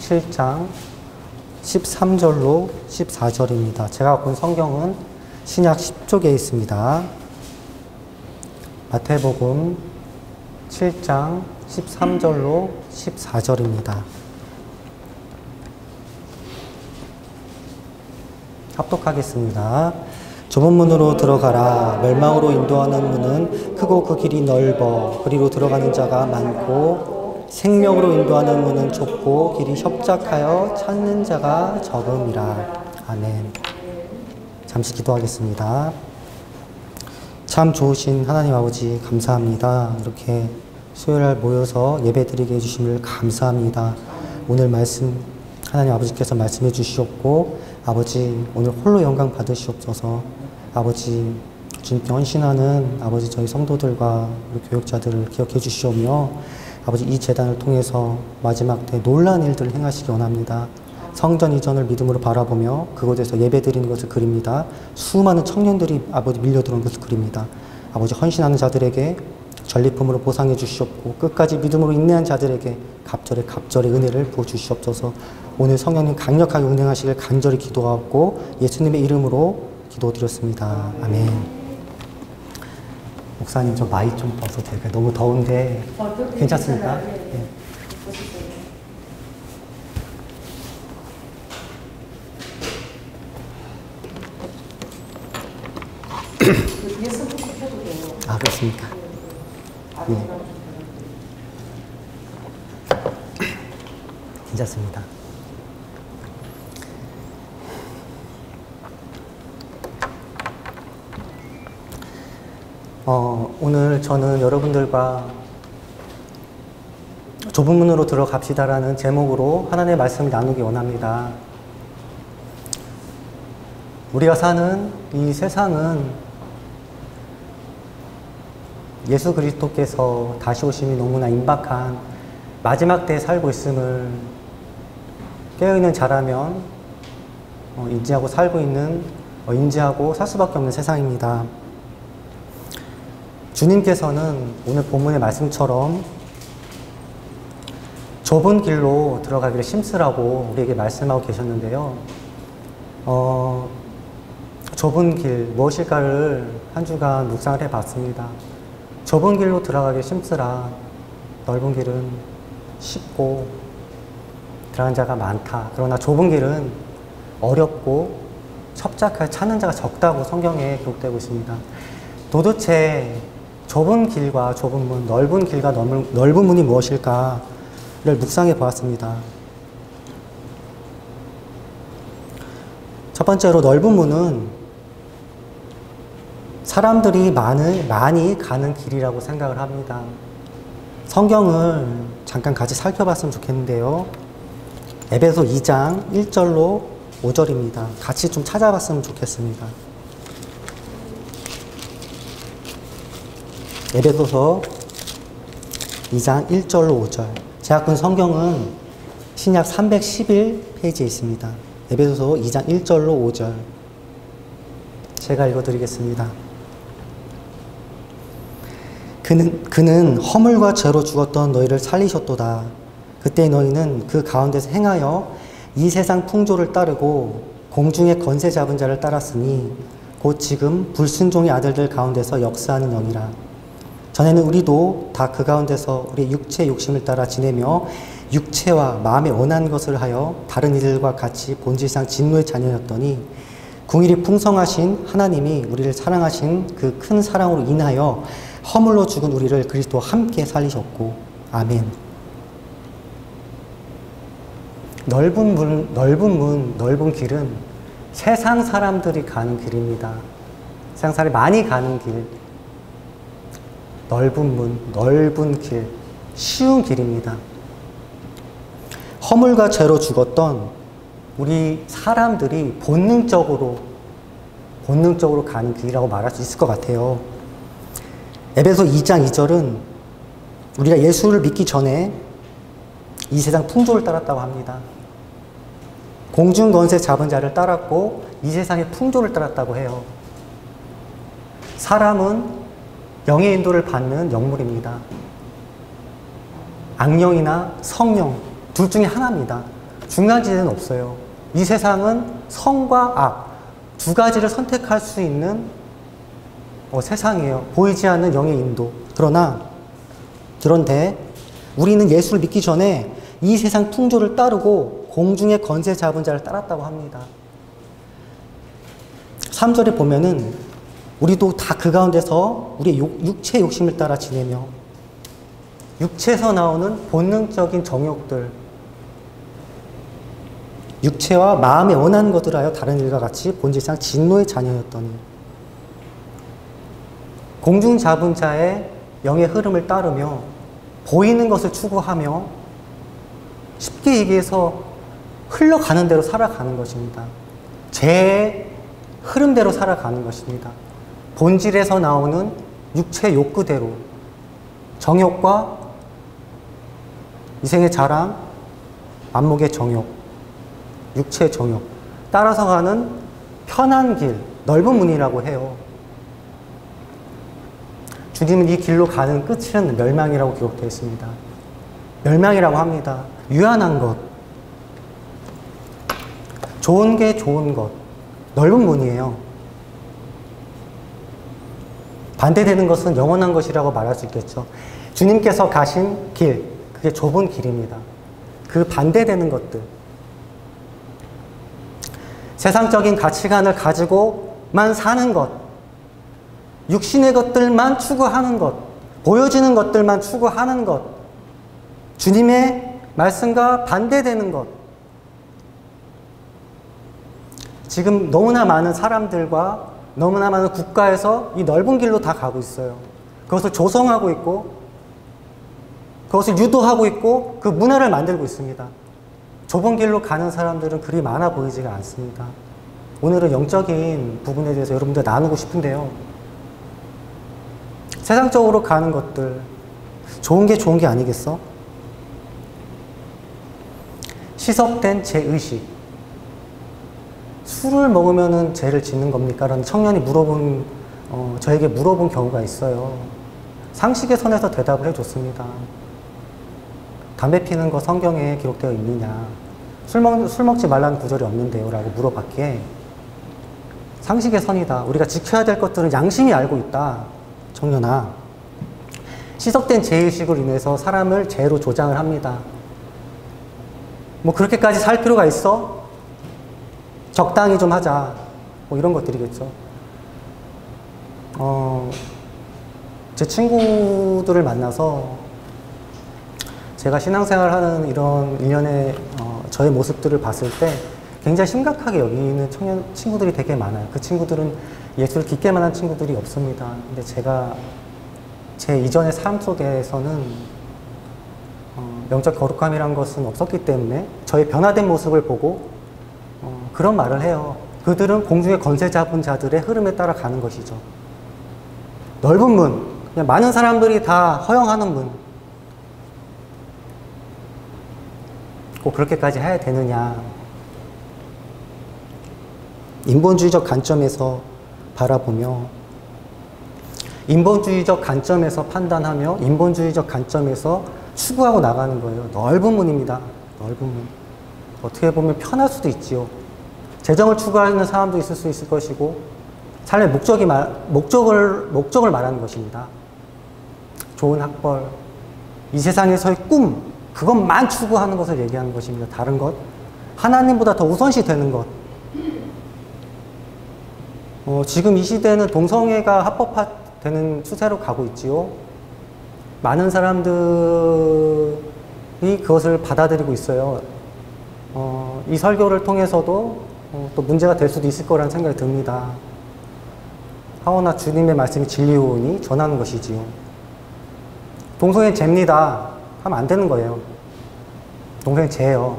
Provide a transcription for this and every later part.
7장 13절로 14절입니다. 제가 갖고 있는 성경은 신약 10쪽에 있습니다. 마태복음 7장 13절로 14절입니다. 합독하겠습니다. 좁은 문으로 들어가라. 멸망으로 인도하는 문은 크고 그 길이 넓어 그리로 들어가는 자가 많고 생명으로 인도하는 문은 좁고 길이 협착하여 찾는 자가 적음이라. 아멘. 잠시 기도하겠습니다. 참 좋으신 하나님 아버지 감사합니다. 이렇게 수요일날 모여서 예배드리게 해주심을 감사합니다. 오늘 말씀 하나님 아버지께서 말씀해 주시옵고 아버지 오늘 홀로 영광 받으시옵소서. 아버지 주님께 헌신하는 아버지 저희 성도들과 우리 교육자들을 기억해 주시오며 아버지 이 재단을 통해서 마지막 때 놀라운 일들을 행하시기 원합니다. 성전 이전을 믿음으로 바라보며 그곳에서 예배드리는 것을 그립니다. 수많은 청년들이 아버지 밀려들어온 것을 그립니다. 아버지 헌신하는 자들에게 전리품으로 보상해 주시옵고 끝까지 믿음으로 인내한 자들에게 갑절의 은혜를 부어 주시옵소서. 오늘 성령님 강력하게 운행하시길 간절히 기도하고 예수님의 이름으로 기도드렸습니다. 아멘. 목사님 저 마이 좀 벗어도 될까요? 너무 더운데 괜찮습니까? 네. 아 그렇습니까? 네. 괜찮습니다. 오늘 저는 여러분들과 좁은 문으로 들어갑시다라는 제목으로 하나님의 말씀을 나누기 원합니다. 우리가 사는 이 세상은 예수 그리스도께서 다시 오심이 너무나 임박한 마지막 때에 살고 있음을 깨어있는 자라면 인지하고 살고 있는 인지하고 살 수밖에 없는 세상입니다. 주님께서는 오늘 본문의 말씀처럼 좁은 길로 들어가기를 힘쓰라고 우리에게 말씀하고 계셨는데요. 좁은 길 무엇일까를 한 주간 묵상을 해봤습니다. 좁은 길로 들어가기 힘쓰라. 넓은 길은 쉽고 들어가는 자가 많다. 그러나 좁은 길은 어렵고 협착하여 찾는 자가 적다고 성경에 기록되고 있습니다. 도대체 좁은 길과 좁은 문, 넓은 길과 넓은 문이 무엇일까를 묵상해 보았습니다. 첫 번째로 넓은 문은 사람들이 많이 가는 길이라고 생각을 합니다. 성경을 잠깐 같이 살펴봤으면 좋겠는데요. 에베소 2장 1절로 5절입니다. 같이 좀 찾아봤으면 좋겠습니다. 에베소서 2장 1절로 5절. 제가 갖고 있는 성경은 신약 311페이지에 있습니다. 에베소서 2장 1절로 5절. 제가 읽어드리겠습니다. 그는 허물과 죄로 죽었던 너희를 살리셨도다. 그때 너희는 그 가운데서 행하여 이 세상 풍조를 따르고 공중의 권세 잡은 자를 따랐으니 곧 지금 불순종의 아들들 가운데서 역사하는 영이라. 전에는 우리도 다 그 가운데서 우리의 육체의 욕심을 따라 지내며 육체와 마음에 원한 것을 하여 다른 이들과 같이 본질상 진노의 자녀였더니 궁일이 풍성하신 하나님이 우리를 사랑하신 그 큰 사랑으로 인하여 허물로 죽은 우리를 그리스도와 함께 살리셨고. 아멘. 넓은 길은 세상 사람들이 가는 길입니다. 세상 사람이 많이 가는 길. 넓은 문, 넓은 길, 쉬운 길입니다. 허물과 죄로 죽었던 우리 사람들이 본능적으로 가는 길이라고 말할 수 있을 것 같아요. 에베소 2장 2절은 우리가 예수를 믿기 전에 이 세상 풍조를 따랐다고 합니다. 공중 권세 잡은 자를 따랐고 이 세상의 풍조를 따랐다고 해요. 사람은 영의 인도를 받는 영물입니다. 악령이나 성령 둘 중에 하나입니다. 중간지대는 없어요. 이 세상은 선과 악 두 가지를 선택할 수 있는 세상이에요. 보이지 않는 영의 인도. 그런데 우리는 예수를 믿기 전에 이 세상 풍조를 따르고 공중의 권세 잡은 자를 따랐다고 합니다. 3절에 보면은 우리도 다 그 가운데서 우리의 육체의 욕심을 따라 지내며 육체에서 나오는 본능적인 정욕들, 육체와 마음의 원하는 것들을 하여 다른 일과 같이 본질상 진노의 자녀였더니 공중 잡은 자의 영의 흐름을 따르며 보이는 것을 추구하며 쉽게 얘기해서 흘러가는 대로 살아가는 것입니다. 제 흐름대로 살아가는 것입니다. 본질에서 나오는 육체의 욕구대로 정욕과 이생의 자랑, 안목의 정욕, 육체의 정욕 따라서 가는 편한 길, 넓은 문이라고 해요. 주님은 이 길로 가는 끝은 멸망이라고 기록되어 있습니다. 멸망이라고 합니다. 유한한 것, 좋은 게 좋은 것, 넓은 문이에요. 반대되는 것은 영원한 것이라고 말할 수 있겠죠. 주님께서 가신 길, 그게 좁은 길입니다. 그 반대되는 것들, 세상적인 가치관을 가지고만 사는 것, 육신의 것들만 추구하는 것, 보여지는 것들만 추구하는 것, 주님의 말씀과 반대되는 것. 지금 너무나 많은 사람들과 너무나 많은 국가에서 이 넓은 길로 다 가고 있어요. 그것을 조성하고 있고 그것을 유도하고 있고 그 문화를 만들고 있습니다. 좁은 길로 가는 사람들은 그리 많아 보이지가 않습니다. 오늘은 영적인 부분에 대해서 여러분들 나누고 싶은데요. 세상적으로 가는 것들, 좋은 게 아니겠어? 시석된 죄의식. 술을 먹으면 죄를 짓는 겁니까? 라는 청년이 저에게 물어본 경우가 있어요. 상식의 선에서 대답을 해줬습니다. 담배 피는 거 성경에 기록되어 있느냐? 술 먹지 말라는 구절이 없는데요. 라고 물어봤기에 상식의 선이다. 우리가 지켜야 될 것들은 양심이 알고 있다. 청년아, 시석된 죄의식으로 인해서 사람을 죄로 조장을 합니다. 뭐 그렇게까지 살 필요가 있어? 적당히 좀 하자. 뭐 이런 것들이겠죠. 제 친구들을 만나서 제가 신앙생활 하는 이런 일련의 저의 모습들을 봤을 때 굉장히 심각하게 여기는 친구들이 되게 많아요. 그 친구들은 예수를 깊게만 한 친구들이 없습니다. 근데 제가 제 이전의 삶 속에서는 영적 거룩함이란 것은 없었기 때문에 저의 변화된 모습을 보고 그런 말을 해요. 그들은 공중의 권세 잡은 자들의 흐름에 따라 가는 것이죠. 넓은 문, 그냥 많은 사람들이 다 허용하는 문. 꼭 그렇게까지 해야 되느냐. 인본주의적 관점에서 바라보며 인본주의적 관점에서 판단하며 인본주의적 관점에서 추구하고 나가는 거예요. 넓은 문입니다. 넓은 문. 어떻게 보면 편할 수도 있지요. 재정을 추구하는 사람도 있을 수 있을 것이고 삶의 목적을 말하는 것입니다. 좋은 학벌, 이 세상에서의 꿈, 그것만 추구하는 것을 얘기하는 것입니다. 다른 것, 하나님보다 더 우선시 되는 것. 지금 이 시대는 동성애가 합법화되는 추세로 가고 있지요. 많은 사람들이 그것을 받아들이고 있어요. 이 설교를 통해서도 또 문제가 될 수도 있을 거라는 생각이 듭니다. 하오나 주님의 말씀이 진리오니 전하는 것이지요. 동성애 죄입니다 하면 안 되는 거예요. 동성애 죄예요.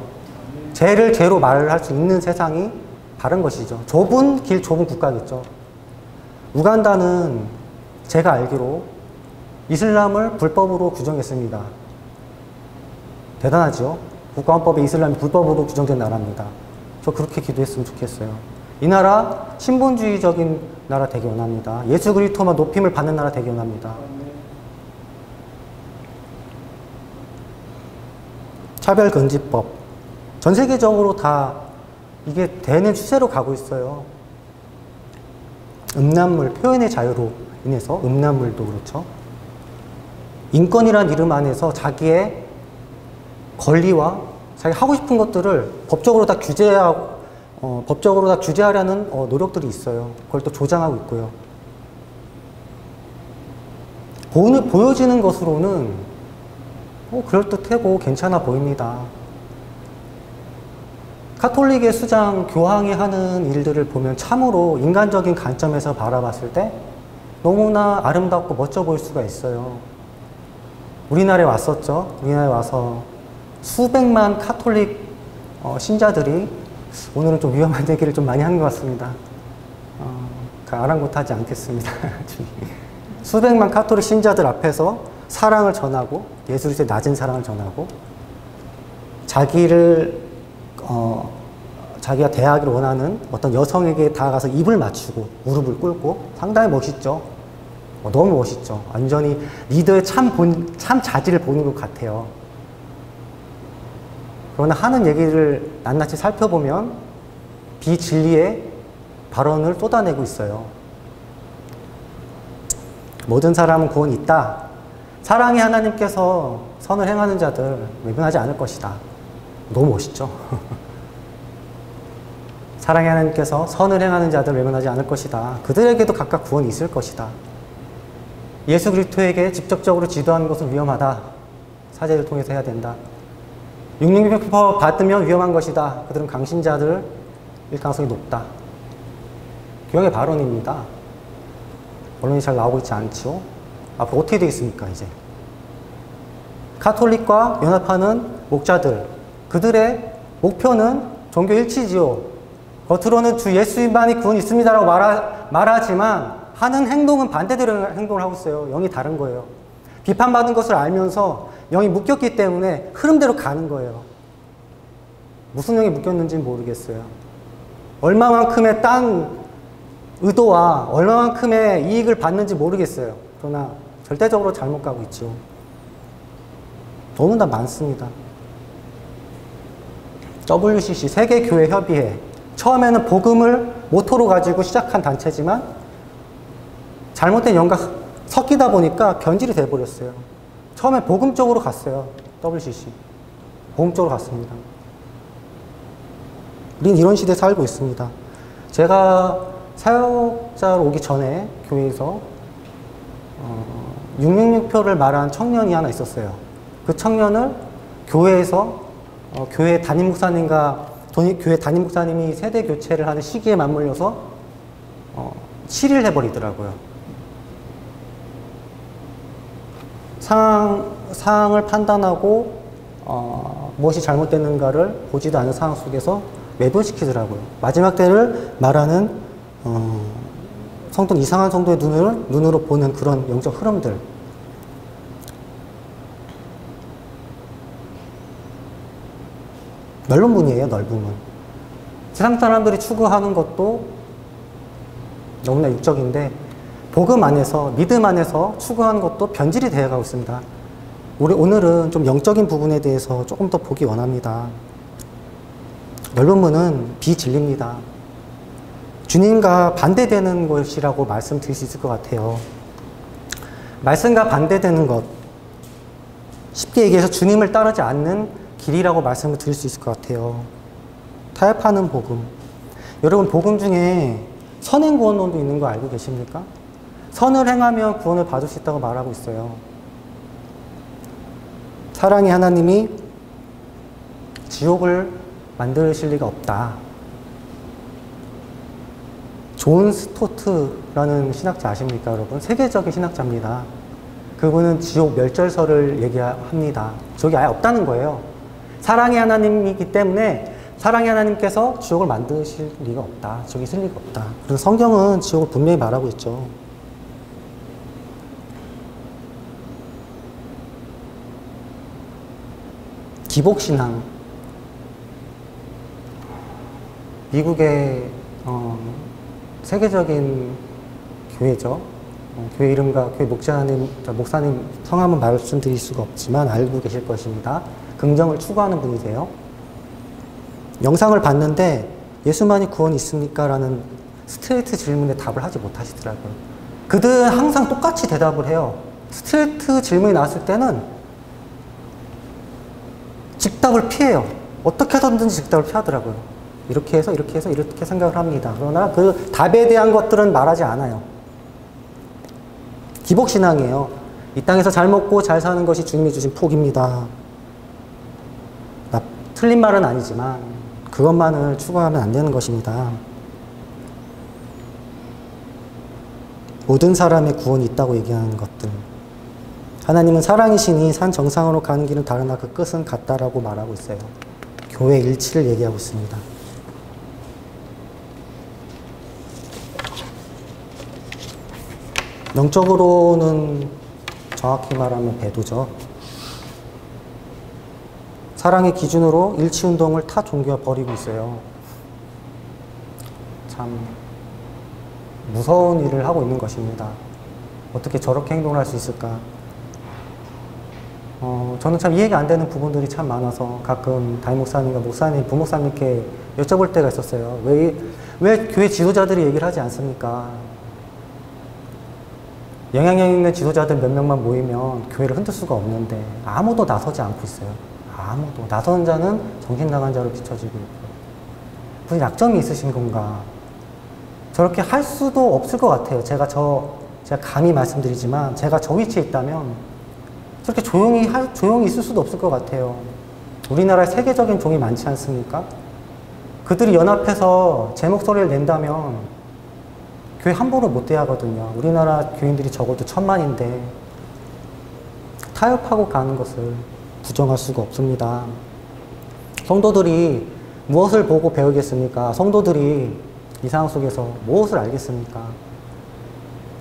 죄를 죄로 말을 할 수 있는 세상이 바른 것이죠. 좁은 길, 좁은 국가겠죠. 우간다는 제가 알기로 이슬람을 불법으로 규정했습니다. 대단하죠? 국가헌법에 이슬람이 불법으로 규정된 나라입니다. 저 그렇게 기도했으면 좋겠어요. 이 나라 신본주의적인 나라 되기 원합니다. 예수 그리스도만 높임을 받는 나라 되기 원합니다. 차별금지법 전 세계적으로 다 이게 되는 추세로 가고 있어요. 음란물, 표현의 자유로 인해서 음란물도 그렇죠. 인권이란 이름 안에서 자기의 권리와 자기 하고 싶은 것들을 법적으로 다 규제하려는 노력들이 있어요. 그걸 또 조장하고 있고요. 보여지는 것으로는 그럴듯하고 괜찮아 보입니다. 카톨릭의 수장 교황이 하는 일들을 보면 참으로 인간적인 관점에서 바라봤을 때 너무나 아름답고 멋져 보일 수가 있어요. 우리나라에 왔었죠. 우리나라에 와서 수백만 카톨릭 신자들이, 오늘은 좀 위험한 얘기를 좀 많이 한 것 같습니다. 아랑곳하지 않겠습니다. 수백만 카톨릭 신자들 앞에서 사랑을 전하고, 예수 그리스도의 낮은 사랑을 전하고, 자기가 대하기를 원하는 어떤 여성에게 다가가서 입을 맞추고 무릎을 꿇고, 상당히 멋있죠. 너무 멋있죠. 완전히 리더의 참 자질을 보는 것 같아요. 그러나 하는 얘기를 낱낱이 살펴보면 비진리의 발언을 쏟아내고 있어요. 모든 사람은 구원이 있다. 사랑의 하나님께서 선을 행하는 자들 외면하지 않을 것이다. 너무 멋있죠. 사랑의 하나님께서 선을 행하는 자들 외면하지 않을 것이다. 그들에게도 각각 구원이 있을 것이다. 예수 그리스도에게 직접적으로 지도하는 것은 위험하다. 사제를 통해서 해야 된다. 666표 받으면 위험한 것이다. 그들은 강신자들일 가능성이 높다. 교황의 발언입니다. 언론이 잘 나오고 있지 않죠. 앞으로 어떻게 되겠습니까, 이제? 카톨릭과 연합하는 목자들, 그들의 목표는 종교 일치지요. 겉으로는 주 예수님만이 구원이 있습니다라고 말하지만 하는 행동은 반대되는 행동을 하고 있어요. 영이 다른 거예요. 비판받은 것을 알면서 영이 묶였기 때문에 흐름대로 가는 거예요. 무슨 영이 묶였는지는 모르겠어요. 얼마만큼의 딴 의도와 얼마만큼의 이익을 받는지 모르겠어요. 그러나 절대적으로 잘못 가고 있죠. 너무나 많습니다. WCC, 세계교회협의회, 처음에는 복음을 모토로 가지고 시작한 단체지만 잘못된 영과 섞이다 보니까 변질이 돼버렸어요. 처음에 복음 쪽으로 갔어요. WCC. 복음 쪽으로 갔습니다. 우리는 이런 시대에 살고 있습니다. 제가 사역자로 오기 전에 교회에서 666표를 말한 청년이 하나 있었어요. 그 청년을 교회에서 교회 담임 목사님이 세대 교체를 하는 시기에 맞물려서 치리를 해버리더라고요. 상황을 판단하고 무엇이 잘못됐는가를 보지도 않은 상황 속에서 매도시키더라고요. 마지막 때를 말하는 이상한 성도의 눈으로 보는 그런 영적 흐름들. 넓은 문이에요, 넓은 문. 세상 사람들이 추구하는 것도 너무나 육적인데 복음 안에서, 믿음 안에서 추구하는 것도 변질이 되어가고 있습니다. 오늘은 좀 영적인 부분에 대해서 조금 더 보기 원합니다. 넓은 문은 비진리입니다. 주님과 반대되는 것이라고 말씀드릴 수 있을 것 같아요. 말씀과 반대되는 것, 쉽게 얘기해서 주님을 따르지 않는 길이라고 말씀을 드릴 수 있을 것 같아요. 타협하는 복음. 여러분, 복음 중에 선행구원론도 있는 거 알고 계십니까? 선을 행하면 구원을 받을 수 있다고 말하고 있어요. 사랑의 하나님이 지옥을 만드실 리가 없다. 존 스토트라는 신학자 아십니까, 여러분? 세계적인 신학자입니다. 그분은 지옥 멸절설을 얘기합니다. 지옥이 아예 없다는 거예요. 사랑의 하나님이기 때문에 사랑의 하나님께서 지옥을 만드실 리가 없다. 지옥이 있을 리가 없다. 그래서 성경은 지옥을 분명히 말하고 있죠. 기복신앙. 미국의 세계적인 교회죠. 교회 이름과 교회 목사님 성함은 말씀드릴 수가 없지만 알고 계실 것입니다. 긍정을 추구하는 분이세요. 영상을 봤는데 예수만이 구원이 있습니까? 라는 스트레이트 질문에 답을 하지 못하시더라고요. 그들은 항상 똑같이 대답을 해요. 스트레이트 질문이 나왔을 때는 즉답을 피해요. 어떻게 해서든지 즉답을 피하더라고요. 이렇게 해서 이렇게 해서 이렇게 생각을 합니다. 그러나 그 답에 대한 것들은 말하지 않아요. 기복신앙이에요. 이 땅에서 잘 먹고 잘 사는 것이 주님이 주신 복입니다. 틀린 말은 아니지만 그것만을 추구하면 안 되는 것입니다. 모든 사람의 구원이 있다고 얘기하는 것들. 하나님은 사랑이시니 산 정상으로 가는 길은 다르나 그 끝은 같다라고 말하고 있어요. 교회 일치를 얘기하고 있습니다. 영적으로는 정확히 말하면 배도죠. 사랑의 기준으로 일치운동을 타 종교가 벌이고 있어요. 참 무서운 일을 하고 있는 것입니다. 어떻게 저렇게 행동을 할 수 있을까? 저는 참 이해가 안 되는 부분들이 참 많아서 가끔 담임 목사님과 목사님, 부목사님께 여쭤볼 때가 있었어요. 왜 교회 지도자들이 얘기를 하지 않습니까? 영향력 있는 지도자들 몇 명만 모이면 교회를 흔들 수가 없는데 아무도 나서지 않고 있어요. 아무도. 나서는 자는 정신 나간 자로 비춰지고 있고. 무슨 약점이 있으신 건가? 저렇게 할 수도 없을 것 같아요. 제가 감히 말씀드리지만 제가 저 위치에 있다면 저렇게 조용히 있을 수도 없을 것 같아요. 우리나라에 세계적인 종이 많지 않습니까? 그들이 연합해서 제 목소리를 낸다면 교회 함부로 못 대하거든요. 우리나라 교인들이 적어도 1000만인데 타협하고 가는 것을 부정할 수가 없습니다. 성도들이 무엇을 보고 배우겠습니까? 성도들이 이 상황 속에서 무엇을 알겠습니까?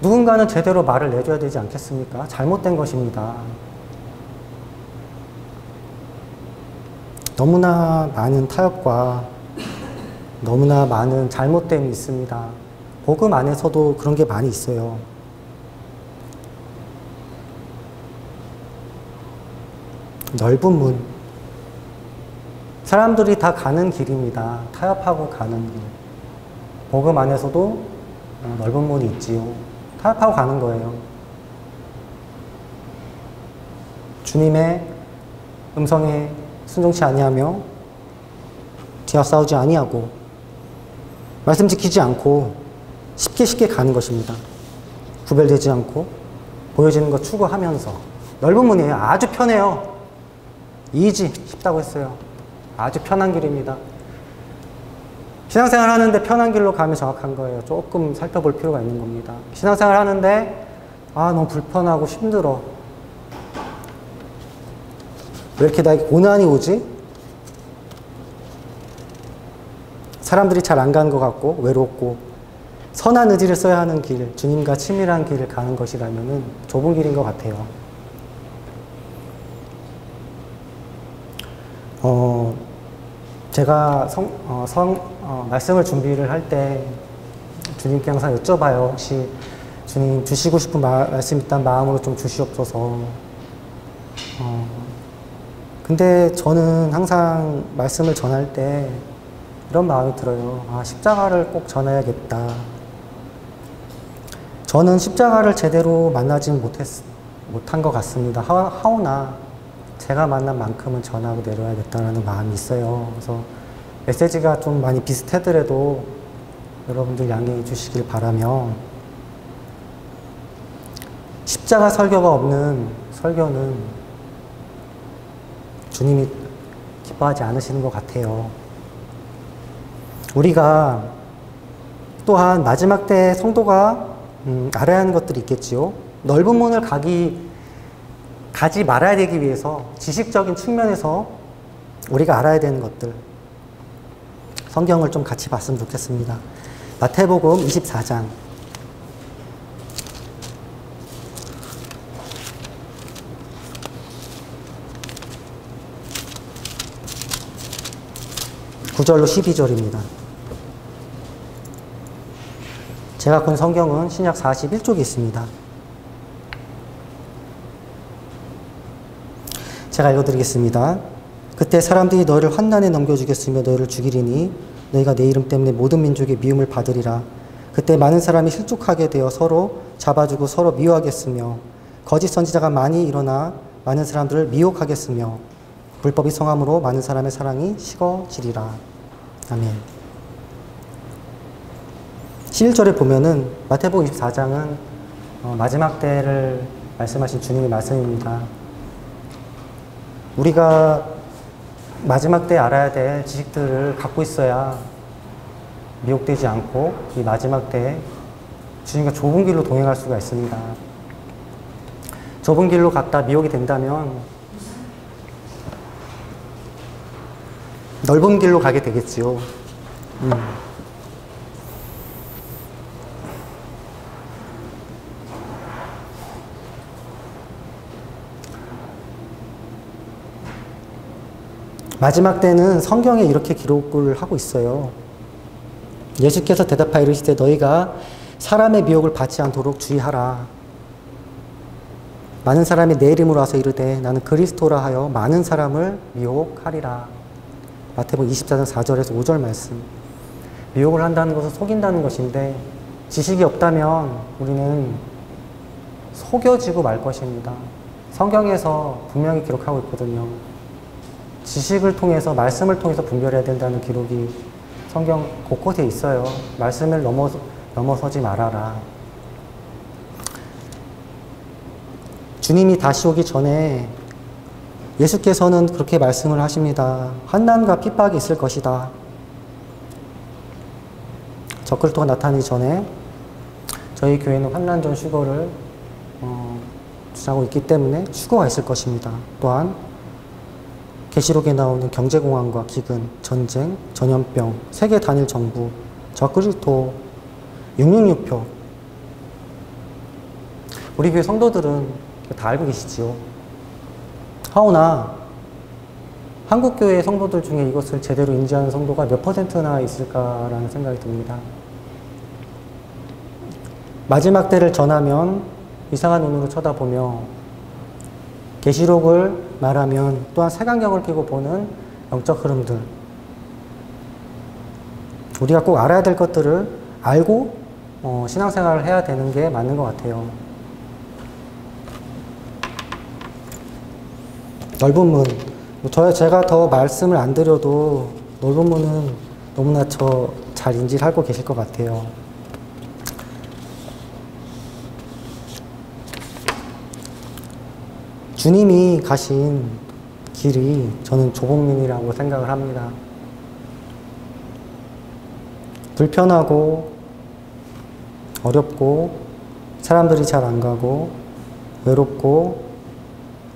누군가는 제대로 말을 내줘야 되지 않겠습니까? 잘못된 것입니다. 너무나 많은 타협과 너무나 많은 잘못됨이 있습니다. 복음 안에서도 그런 게 많이 있어요. 넓은 문. 사람들이 다 가는 길입니다. 타협하고 가는 길. 복음 안에서도 넓은 문이 있지요. 타협하고 가는 거예요. 주님의 음성에 순종치 아니하며 뒤아싸우지 아니하고 말씀 지키지 않고 쉽게 가는 것입니다. 구별되지 않고 보여지는 것 추구하면서 넓은 문이에요. 아주 편해요. 이지 쉽다고 했어요. 아주 편한 길입니다. 신앙생활 하는데 편한 길로 가면 정확한 거예요. 조금 살펴볼 필요가 있는 겁니다. 신앙생활 하는데 너무 불편하고 힘들어. 왜 이렇게 나에게 고난이 오지? 사람들이 잘 안 가는 것 같고 외롭고 선한 의지를 써야 하는 길, 주님과 친밀한 길을 가는 것이라면 좁은 길인 것 같아요. 제가 말씀을 준비를 할 때 주님께 항상 여쭤봐요. 혹시 주님 주시고 싶은 말씀 있다는 마음으로 좀 주시옵소서. 근데 저는 항상 말씀을 전할 때 이런 마음이 들어요. 십자가를 꼭 전해야겠다. 저는 십자가를 제대로 만나지는 못한 것 같습니다. 하오나 제가 만난 만큼은 전하고 내려야겠다는 마음이 있어요. 그래서 메시지가 좀 많이 비슷하더라도 여러분들 양해해 주시길 바라며, 십자가 설교가 없는 설교는 주님이 기뻐하지 않으시는 것 같아요. 우리가 또한 마지막 때 성도가 알아야 하는 것들이 있겠지요. 넓은 문을 가지 말아야 되기 위해서 지식적인 측면에서 우리가 알아야 되는 것들, 성경을 좀 같이 봤으면 좋겠습니다. 마태복음 24장. (9절로 12절입니다) 제가 본 성경은 신약 41쪽에 있습니다. 제가 읽어드리겠습니다. 그때 사람들이 너희를 환난에 넘겨주겠으며 너희를 죽이리니 너희가 내 이름 때문에 모든 민족의 미움을 받으리라. 그때 많은 사람이 실족하게 되어 서로 잡아주고 서로 미워하겠으며 거짓 선지자가 많이 일어나 많은 사람들을 미혹하겠으며 불법이 성함으로 많은 사람의 사랑이 식어지리라. 아멘. 11절에 보면은 마태복음 24장은 마지막 때를 말씀하신 주님의 말씀입니다. 우리가 마지막 때 알아야 될 지식들을 갖고 있어야 미혹되지 않고 이 마지막 때에 주님과 좁은 길로 동행할 수가 있습니다. 좁은 길로 갔다 미혹이 된다면 넓은 길로 가게 되겠지요. 마지막 때는 성경에 이렇게 기록을 하고 있어요. 예수께서 대답하여 이르시되 너희가 사람의 미혹을 받지 않도록 주의하라. 많은 사람이 내 이름으로 와서 이르되 나는 그리스도라 하여 많은 사람을 미혹하리라. 마태복음 24장 4절에서 5절 말씀. 미혹을 한다는 것은 속인다는 것인데 지식이 없다면 우리는 속여지고 말 것입니다. 성경에서 분명히 기록하고 있거든요. 지식을 통해서, 말씀을 통해서 분별해야 된다는 기록이 성경 곳곳에 있어요. 말씀을 넘어서지 말아라. 주님이 다시 오기 전에 예수께서는 그렇게 말씀을 하십니다. 환난과 핍박이 있을 것이다. 적그리스도가 나타나기 전에 저희 교회는 환난전 휴거를 주장하고 있기 때문에 휴거가 있을 것입니다. 또한 계시록에 나오는 경제공황과 기근, 전쟁, 전염병, 세계 단일 정부, 적그리스도, 666표. 우리 교회 성도들은 다 알고 계시지요. 하오나 한국교회 성도들 중에 이것을 제대로 인지하는 성도가 몇 %나 있을까라는 생각이 듭니다. 마지막 때를 전하면 이상한 눈으로 쳐다보며 계시록을 말하면 또한 색안경을 끼고 보는 영적 흐름들, 우리가 꼭 알아야 될 것들을 알고 신앙생활을 해야 되는 게 맞는 것 같아요. 넓은 문, 제가 더 말씀을 안 드려도 넓은 문은 너무나 잘 인지를 하고 계실 것 같아요. 주님이 가신 길이 저는 좁은 문이라고 생각을 합니다. 불편하고 어렵고 사람들이 잘 안 가고 외롭고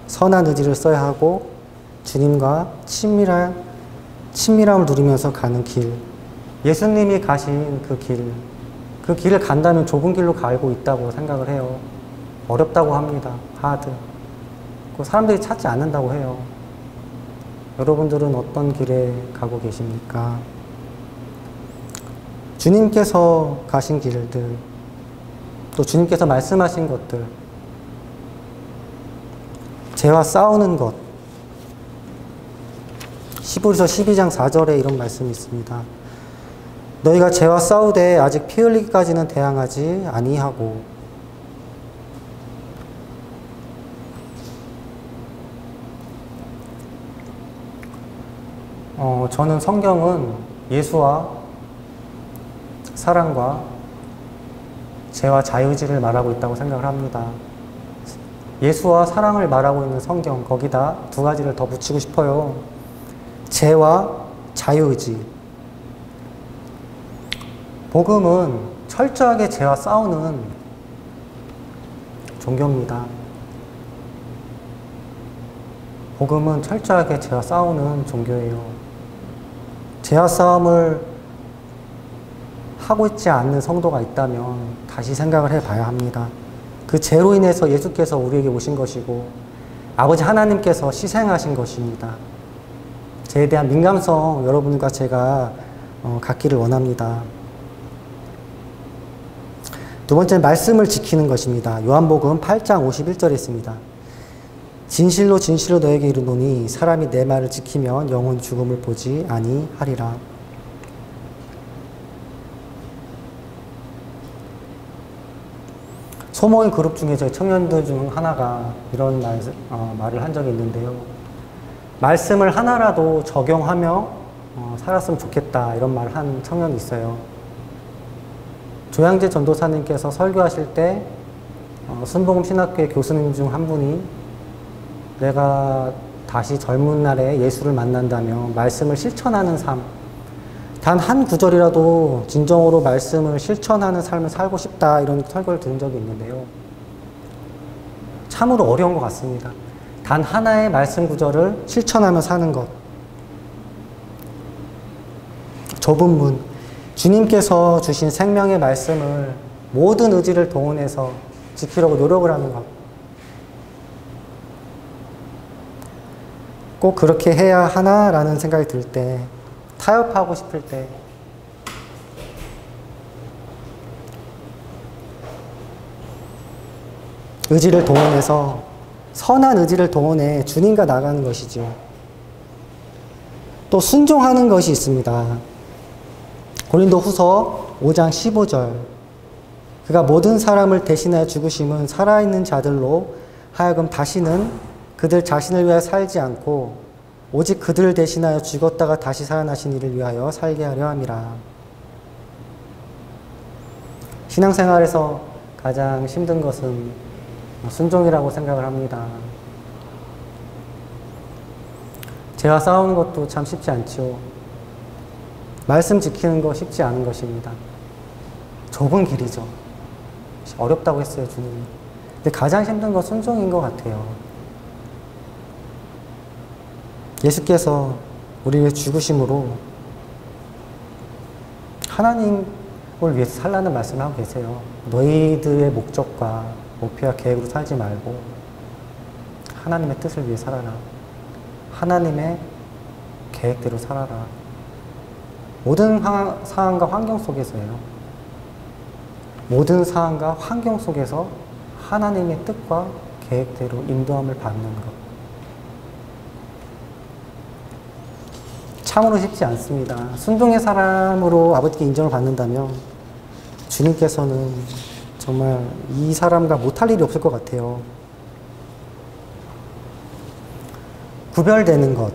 선한 의지를 써야 하고 주님과 친밀함을 누리면서 가는 길, 예수님이 가신 그 길을 간다면 좁은 길로 가고 있다고 생각을 해요. 어렵다고 합니다. 하드. 사람들이 찾지 않는다고 해요. 여러분들은 어떤 길에 가고 계십니까? 주님께서 가신 길들, 또 주님께서 말씀하신 것들, 죄와 싸우는 것. 히브리서 12장 4절에 이런 말씀이 있습니다. 너희가 죄와 싸우되 아직 피 흘리기까지는 대항하지 아니하고. 저는 성경은 예수와 사랑과 죄와 자유의지를 말하고 있다고 생각을 합니다. 예수와 사랑을 말하고 있는 성경, 거기다 두 가지를 더 붙이고 싶어요. 죄와 자유의지. 복음은 철저하게 죄와 싸우는 종교입니다. 복음은 철저하게 죄와 싸우는 종교예요. 죄와 싸움을 하고 있지 않는 성도가 있다면 다시 생각을 해봐야 합니다. 그 죄로 인해서 예수께서 우리에게 오신 것이고 아버지 하나님께서 희생하신 것입니다. 죄에 대한 민감성 여러분과 제가 갖기를 원합니다. 두 번째는 말씀을 지키는 것입니다. 요한복음 8장 51절에 있습니다. 진실로 진실로 너에게 이르노니 사람이 내 말을 지키면 영원히 죽음을 보지 아니하리라. 소모임 그룹 중에 저희 청년들 중 하나가 이런 말을 한 적이 있는데요. 말씀을 하나라도 적용하며 살았으면 좋겠다 이런 말을 한 청년이 있어요. 조양재 전도사님께서 설교하실 때 순복음 신학교의 교수님 중 한 분이 내가 다시 젊은 날에 예수를 만난다면 말씀을 실천하는 삶, 단 한 구절이라도 진정으로 말씀을 실천하는 삶을 살고 싶다 이런 설교를 들은 적이 있는데요. 참으로 어려운 것 같습니다. 단 하나의 말씀 구절을 실천하며 사는 것. 좁은 문, 주님께서 주신 생명의 말씀을 모든 의지를 동원해서 지키려고 노력을 하는 것. 꼭 그렇게 해야 하나라는 생각이 들 때, 타협하고 싶을 때, 의지를 동원해서, 선한 의지를 동원해 주님과 나가는 것이죠. 또 순종하는 것이 있습니다. 고린도후서 5장 15절, 그가 모든 사람을 대신하여 죽으심은 살아있는 자들로 하여금 다시는 그들 자신을 위하여 살지 않고 오직 그들을 대신하여 죽었다가 다시 살아나신 이를 위하여 살게 하려 함이라. 신앙생활에서 가장 힘든 것은 순종이라고 생각을 합니다. 죄와 싸우는 것도 참 쉽지 않죠. 말씀 지키는 거 쉽지 않은 것입니다. 좁은 길이죠. 어렵다고 했어요, 주님이. 근데 가장 힘든 건 순종인 것 같아요. 예수께서 우리의 죽으심으로 하나님을 위해서 살라는 말씀을 하고 계세요. 너희들의 목적과 목표와 계획으로 살지 말고 하나님의 뜻을 위해 살아라. 하나님의 계획대로 살아라. 모든 상황과 환경 속에서요. 모든 상황과 환경 속에서 하나님의 뜻과 계획대로 인도함을 받는 것. 참으로 쉽지 않습니다. 순종의 사람으로 아버지께 인정을 받는다면 주님께서는 정말 이 사람과 못할 일이 없을 것 같아요. 구별되는 것.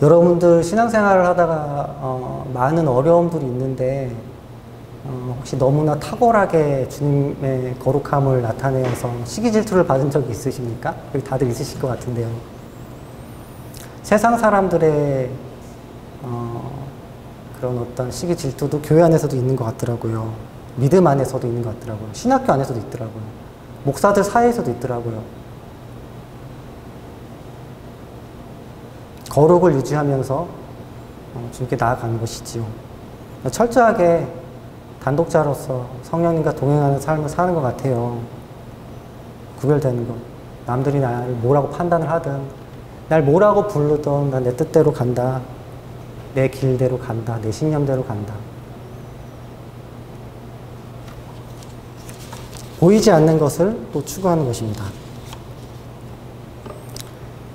여러분들 신앙생활을 하다가 많은 어려움들이 있는데 혹시 너무나 탁월하게 주님의 거룩함을 나타내서 시기 질투를 받은 적이 있으십니까? 여기 다들 있으실 것 같은데요. 세상 사람들의 그런 어떤 시기 질투도 교회 안에서도 있는 것 같더라고요. 믿음 안에서도 있는 것 같더라고요. 신학교 안에서도 있더라고요. 목사들 사이에서도 있더라고요. 거룩을 유지하면서 주님께 나아가는 것이지요. 철저하게 단독자로서 성령님과 동행하는 삶을 사는 것 같아요. 구별되는 것. 남들이 나를 뭐라고 판단을 하든 날 뭐라고 부르든 난 내 뜻대로 간다. 내 길대로 간다. 내 신념대로 간다. 보이지 않는 것을 또 추구하는 것입니다.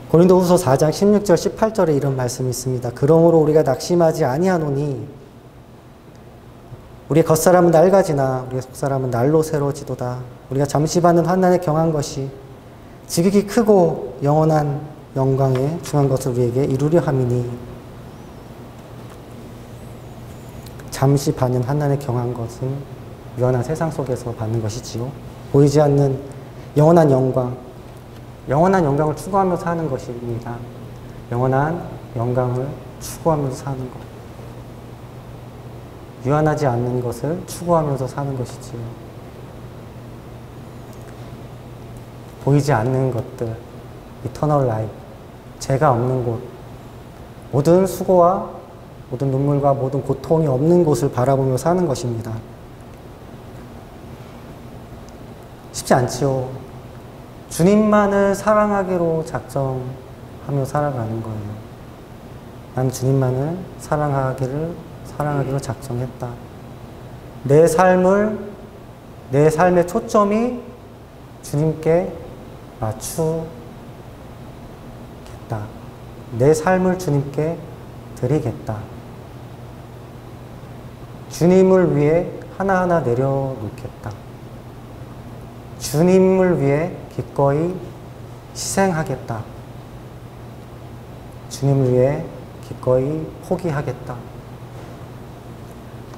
고린도후서 4장 16절 18절에 이런 말씀이 있습니다. 그러므로 우리가 낙심하지 아니하노니 우리의 겉사람은 낡아지나 우리의 속사람은 날로 새로워지도다. 우리가 잠시 받는 환난에 경한 것이 지극히 크고 영원한 영광에 중한 것을 우리에게 이루려 함이니. 잠시 받는 환난에 경한 것은 유한한 세상 속에서 받는 것이지요. 보이지 않는 영원한 영광, 영원한 영광을 추구하며 사는 것입니다. 영원한 영광을 추구하면서 사는 것. 유한하지 않는 것을 추구하면서 사는 것이지요. 보이지 않는 것들, 이터널 라이프, 죄가 없는 곳, 모든 수고와 모든 눈물과 모든 고통이 없는 곳을 바라보며 사는 것입니다. 쉽지 않지요. 주님만을 사랑하기로 작정하며 살아가는 거예요. 난 주님만을 사랑하기로 작정했다. 내 삶을 내 삶의 초점이 주님께 맞추겠다. 내 삶을 주님께 드리겠다. 주님을 위해 하나하나 내려놓겠다. 주님을 위해 기꺼이 희생하겠다. 주님을 위해 기꺼이 포기하겠다.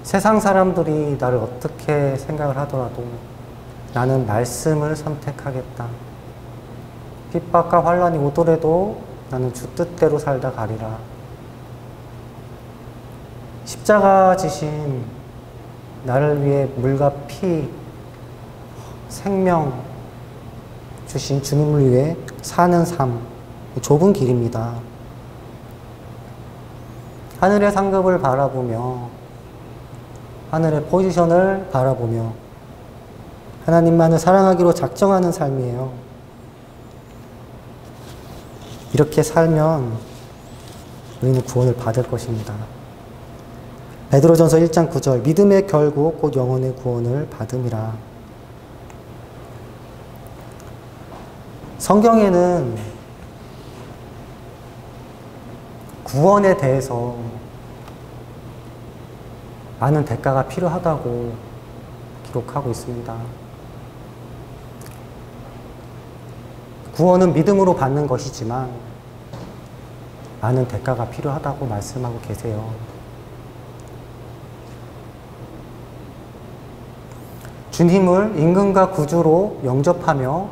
세상 사람들이 나를 어떻게 생각을 하더라도 나는 말씀을 선택하겠다. 핍박과 환난이 오더라도 나는 주 뜻대로 살다 가리라. 십자가 지신 나를 위해 물과 피, 생명 주신 주님을 위해 사는 삶, 좁은 길입니다. 하늘의 상급을 바라보며 하늘의 포지션을 바라보며 하나님만을 사랑하기로 작정하는 삶이에요. 이렇게 살면 우리는 구원을 받을 것입니다. 베드로전서 1장 9절 믿음의 결국 곧 영혼의 구원을 받음이라. 성경에는 구원에 대해서 많은 대가가 필요하다고 기록하고 있습니다. 구원은 믿음으로 받는 것이지만 많은 대가가 필요하다고 말씀하고 계세요. 주님을 임금과 구주로 영접하며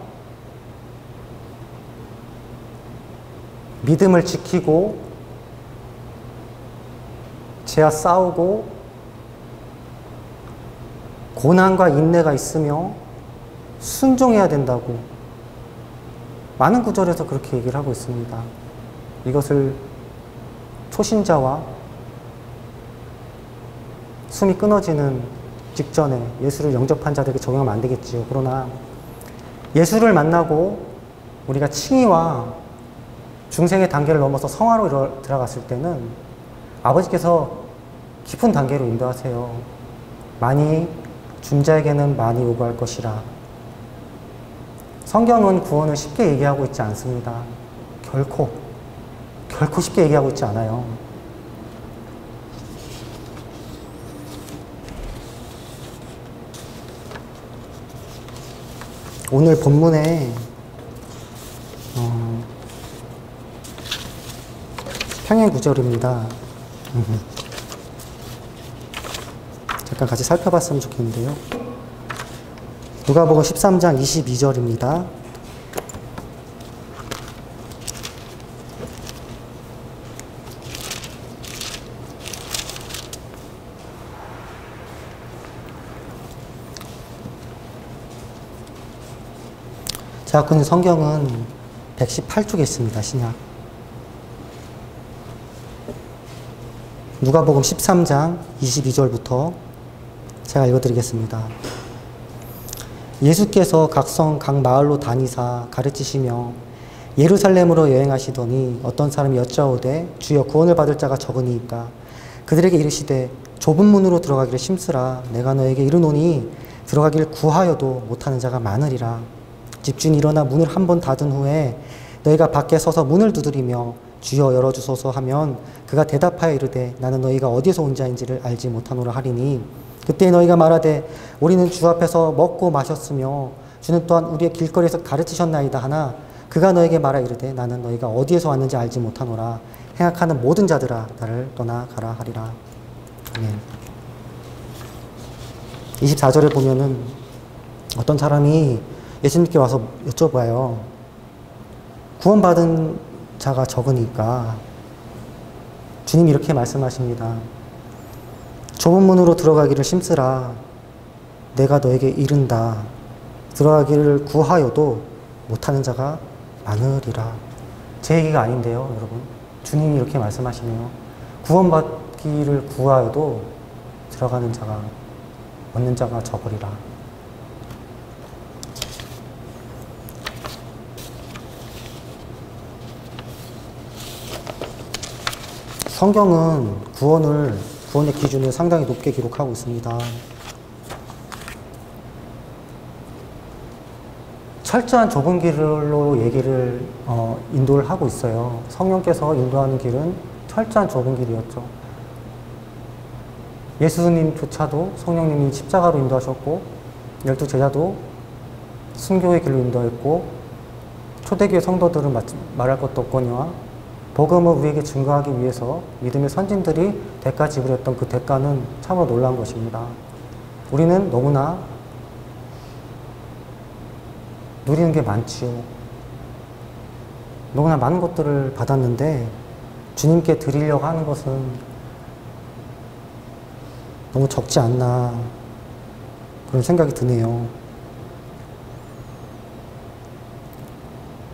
믿음을 지키고 죄와 싸우고 고난과 인내가 있으며 순종해야 된다고 많은 구절에서 그렇게 얘기를 하고 있습니다. 이것을 초신자와 숨이 끊어지는 직전에 예수를 영접한 자들에게 적용하면 안 되겠지요. 그러나 예수를 만나고 우리가 칭의와 중생의 단계를 넘어서 성화로 들어갔을 때는 아버지께서 깊은 단계로 인도하세요. 많이 준 자에게는 많이 요구할 것이라. 성경은 구원을 쉽게 얘기하고 있지 않습니다. 결코 쉽게 얘기하고 있지 않아요. 오늘 본문에 평행 구절입니다. 잠깐 같이 살펴봤으면 좋겠는데요. 누가복음 13장 22절입니다. 제가 갖고 있는 성경은 118쪽에 있습니다. 신약. 누가복음 13장 22절부터 제가 읽어드리겠습니다. 예수께서 각 성, 각 마을로 다니사 가르치시며 예루살렘으로 여행하시더니 어떤 사람이 여짜오되 주여 구원을 받을 자가 적으니이까 그들에게 이르시되 좁은 문으로 들어가기를 심쓰라. 내가 너에게 이르노니 들어가기를 구하여도 못하는 자가 많으리라. 집주인이 일어나 문을 한 번 닫은 후에 너희가 밖에 서서 문을 두드리며 주여 열어주소서 하면 그가 대답하여 이르되 나는 너희가 어디에서 온 자인지를 알지 못하노라 하리니 그때 너희가 말하되 우리는 주 앞에서 먹고 마셨으며 주는 또한 우리의 길거리에서 가르치셨나이다 하나 그가 너에게 말하 이르되 나는 너희가 어디에서 왔는지 알지 못하노라. 행악하는 모든 자들아 나를 떠나가라 하리라. 아멘. 24절에 보면은 어떤 사람이 예수님께 와서 여쭤봐요. 구원받은 자가 적으니까 주님이 이렇게 말씀하십니다. 좁은 문으로 들어가기를 심쓰라. 내가 너에게 이른다. 들어가기를 구하여도 못하는 자가 많으리라. 제 얘기가 아닌데요, 여러분. 주님이 이렇게 말씀하시네요. 구원받기를 구하여도 들어가는 자가, 얻는 자가 적으리라. 성경은 구원의 기준을 상당히 높게 기록하고 있습니다. 철저한 좁은 길로 얘기를 인도를 하고 있어요. 성령께서 인도하는 길은 철저한 좁은 길이었죠. 예수님조차도 성령님이 십자가로 인도하셨고 12제자도 순교의 길로 인도했고 초대교회 성도들은 말할 것도 없거니와 복음을 우리에게 증거하기 위해서 믿음의 선진들이 대가 지불했던 그 대가는 참으로 놀라운 것입니다. 우리는 너무나 누리는 게 많지요. 너무나 많은 것들을 받았는데 주님께 드리려고 하는 것은 너무 적지 않나 그런 생각이 드네요.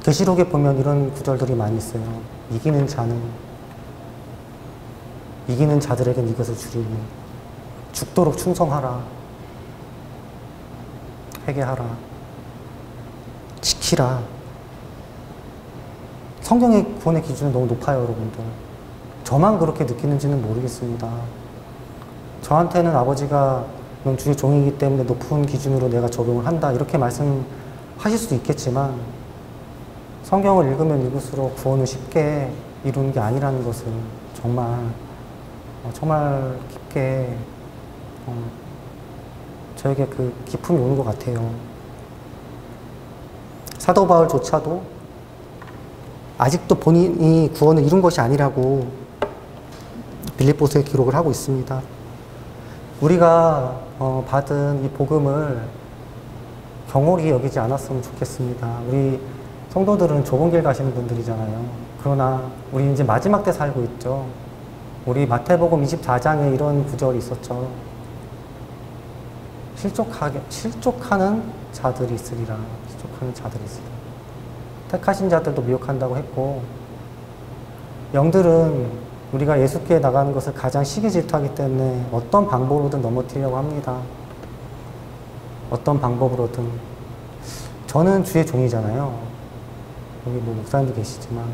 계시록에 보면 이런 구절들이 많이 있어요. 이기는 자들에겐 이것을 주리니 죽도록 충성하라, 회개하라, 지키라. 성경의 구원의 기준은 너무 높아요, 여러분들. 저만 그렇게 느끼는지는 모르겠습니다. 저한테는 아버지가 넌 주의 종이기 때문에 높은 기준으로 내가 적용을 한다 이렇게 말씀하실 수도 있겠지만 성경을 읽으면 읽을수록 구원을 쉽게 이루는 게 아니라는 것을 정말 깊게 저에게 그 기품이 오는 것 같아요. 사도 바울조차도 아직도 본인이 구원을 이룬 것이 아니라고 빌립보서에 기록을 하고 있습니다. 우리가 받은 이 복음을 경홀히 여기지 않았으면 좋겠습니다. 우리 성도들은 좁은 길 가시는 분들이잖아요. 그러나 우리 이제 마지막 때 살고 있죠. 우리 마태복음 24장에 이런 구절이 있었죠. 실족하는 자들이 있으리라. 실족하는 자들이 있으리라. 택하신 자들도 미혹한다고 했고, 영들은 우리가 예수께 나가는 것을 가장 시기 질투하기 때문에 어떤 방법으로든 넘어뜨리려고 합니다. 어떤 방법으로든. 저는 주의 종이잖아요. 여기 뭐 목사님도 계시지만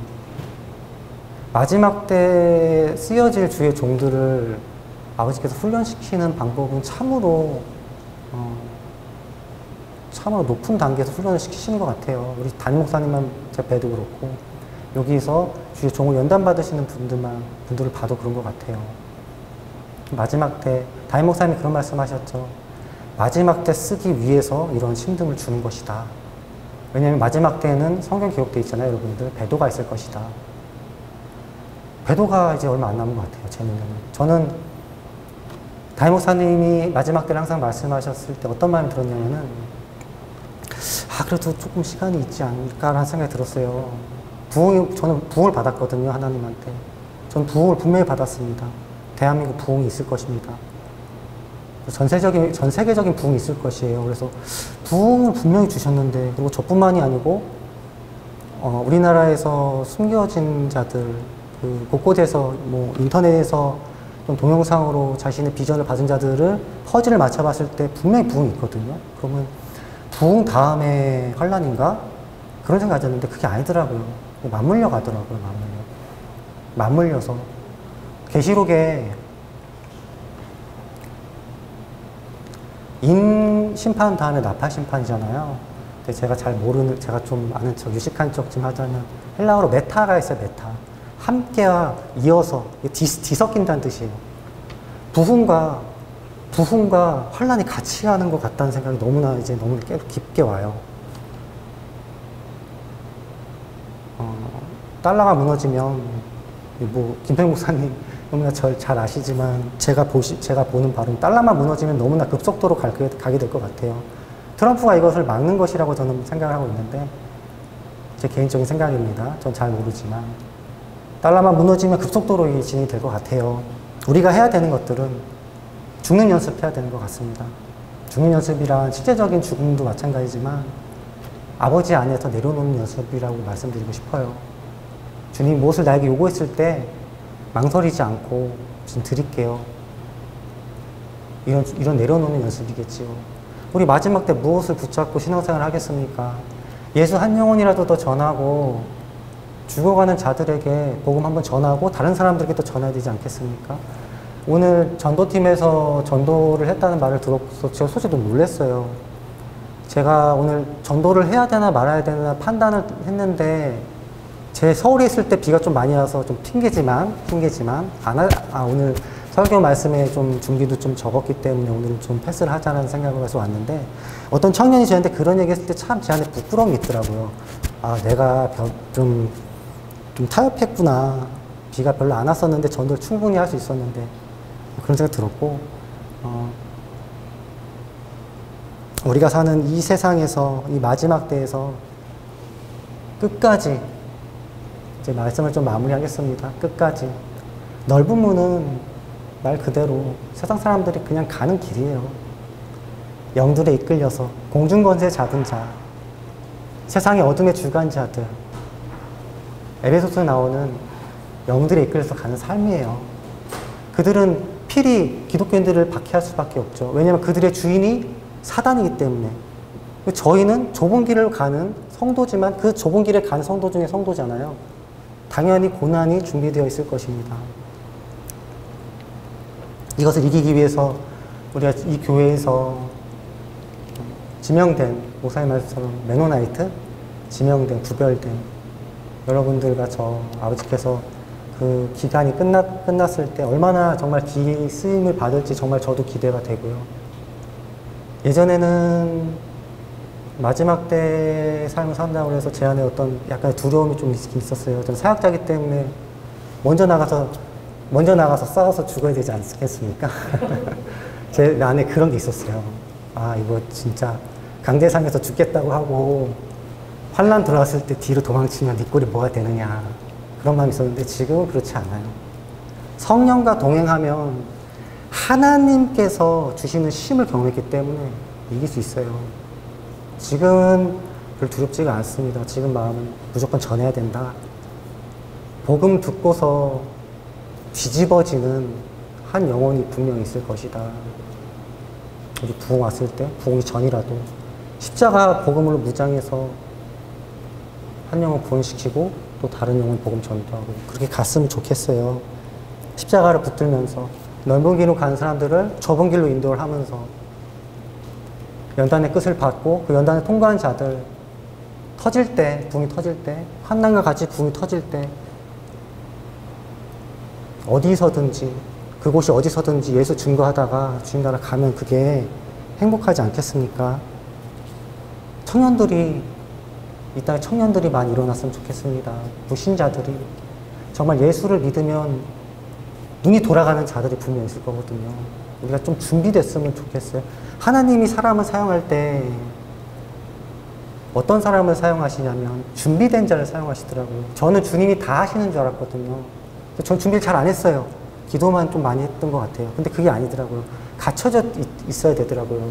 마지막 때 쓰여질 주의 종들을 아버지께서 훈련시키는 방법은 참으로 높은 단계에서 훈련을 시키시는 것 같아요. 우리 담임 목사님만 제 배도 그렇고 여기서 주의 종을 연단받으시는 분들을 봐도 그런 것 같아요. 마지막 때 담임 목사님이 그런 말씀하셨죠. 마지막 때 쓰기 위해서 이런 심듦을 주는 것이다. 왜냐하면 마지막 때에는 성경 기록되어 있잖아요, 여러분들. 배도가 있을 것이다. 배도가 이제 얼마 안 남은 것 같아요, 제 눈에는. 저는 담임 목사님이 마지막 때를 항상 말씀하셨을 때 어떤 마음이 들었냐면은 그래도 조금 시간이 있지 않을까라는 생각이 들었어요. 저는 부흥을 받았거든요, 하나님한테. 전 부흥을 분명히 받았습니다. 대한민국 부흥이 있을 것입니다. 전 세계적인 부흥이 있을 것이에요. 그래서 부흥을 분명히 주셨는데, 그리고 저뿐만이 아니고 우리나라에서 숨겨진 자들, 그 곳곳에서 뭐 인터넷에서 좀 동영상으로 자신의 비전을 받은 자들을 퍼즐을 맞춰봤을 때 분명히 부흥이 있거든요. 그러면 부흥 다음에 환란인가? 그런 생각이 들었는데 그게 아니더라고요. 맞물려 가더라고요. 맞물려서. 계시록에 심판 다음에 나팔 심판이잖아요. 근데 제가 제가 좀 아는 척, 유식한 척 좀 하자면 헬라어로 메타가 있어요. 메타. 함께와 이어서 뒤섞인다는 뜻이에요. 부흥과 환란이 같이 가는 것 같다는 생각이 너무 깊게 와요. 달러가 무너지면 뭐 김평 목사님 너무나 잘 아시지만 제가 보는 바로는 달러만 무너지면 너무나 급속도로 가게 될 것 같아요. 트럼프가 이것을 막는 것이라고 저는 생각을 하고 있는데 제 개인적인 생각입니다. 전 잘 모르지만 달러만 무너지면 급속도로 진행이 될 것 같아요. 우리가 해야 되는 것들은 죽는 연습해야 되는 것 같습니다. 죽는 연습이란 실제적인 죽음도 마찬가지지만 아버지 안에서 내려놓는 연습이라고 말씀드리고 싶어요. 주님 무엇을 나에게 요구했을 때 망설이지 않고 지금 드릴게요. 이런 내려놓는 연습이겠지요. 우리 마지막 때 무엇을 붙잡고 신앙생활을 하겠습니까? 예수 한 영혼이라도 더 전하고 죽어가는 자들에게 복음 한번 전하고 다른 사람들에게 또 전해야 되지 않겠습니까? 오늘 전도팀에서 전도를 했다는 말을 들어서 제가 솔직히 좀 놀랐어요. 제가 오늘 전도를 해야 되나 말아야 되나 판단을 했는데, 제 서울에 있을 때 비가 좀 많이 와서 좀 핑계지만, 오늘 설교 말씀에 좀 준비도 좀 적었기 때문에 오늘은 좀 패스를 하자는 생각을 해서 왔는데, 어떤 청년이 저한테 그런 얘기 했을 때 참 제 안에 부끄러움이 있더라고요. 아, 내가 좀 타협했구나. 비가 별로 안 왔었는데 전도를 충분히 할 수 있었는데, 그런 생각 들었고, 우리가 사는 이 세상에서, 이 마지막 때에서 끝까지, 이제 말씀을 좀 마무리하겠습니다. 끝까지. 넓은 문은 말 그대로 세상 사람들이 그냥 가는 길이에요. 영들에 이끌려서 공중권세 잡은 자, 세상의 어둠의 주관자들, 에베소서에 나오는 영들에 이끌려서 가는 삶이에요. 그들은 필히 기독교인들을 박해할 수밖에 없죠. 왜냐하면 그들의 주인이 사단이기 때문에. 저희는 좁은 길을 가는 성도지만 그 좁은 길에 가는 성도 중에 성도잖아요. 당연히 고난이 준비되어 있을 것입니다. 이것을 이기기 위해서 우리가 이 교회에서 지명된, 목사님 말씀처럼 메노나이트, 지명된, 구별된 여러분들과 저 아버지께서 그 기간이 끝났을 때 얼마나 정말 쓰임을 받을지 정말 저도 기대가 되고요. 예전에는 마지막 때 삶을 산다고 해서 제 안에 어떤 약간의 두려움이 좀 있었어요. 저는 사역자이기 때문에 먼저 나가서 싸워서 죽어야 되지 않겠습니까? 제 안에 그런 게 있었어요. 아, 이거 진짜 강제상에서 죽겠다고 하고 환란 들어왔을 때 뒤로 도망치면 네 꼴이 뭐가 되느냐, 그런 마음이 있었는데 지금은 그렇지 않아요. 성령과 동행하면 하나님께서 주시는 쉼을 경험했기 때문에 이길 수 있어요. 지금은 별 두렵지가 않습니다. 지금 마음은 무조건 전해야 된다. 복음 듣고서 뒤집어지는 한 영혼이 분명히 있을 것이다. 우리 부흥 왔을 때, 부흥이 전이라도 십자가 복음으로 무장해서 한 영혼 구원시키고 또 다른 영혼 복음 전도하고 그렇게 갔으면 좋겠어요. 십자가를 붙들면서 넓은 길로 가는 사람들을 좁은 길로 인도를 하면서 연단의 끝을 받고 그 연단을 통과한 자들, 터질 때, 부흥이 터질 때, 환난과 같이 부흥이 터질 때 어디서든지, 그곳이 어디서든지 예수 증거하다가 주님 나라 가면 그게 행복하지 않겠습니까? 청년들이, 이 땅에 청년들이 많이 일어났으면 좋겠습니다. 불신자들이 정말 예수를 믿으면 눈이 돌아가는 자들이 분명 있을 거거든요. 우리가 좀 준비됐으면 좋겠어요. 하나님이 사람을 사용할 때 어떤 사람을 사용하시냐면 준비된 자를 사용하시더라고요. 저는 주님이 다 하시는 줄 알았거든요. 전 준비를 잘 안 했어요. 기도만 좀 많이 했던 것 같아요. 근데 그게 아니더라고요. 갖춰져 있어야 되더라고요.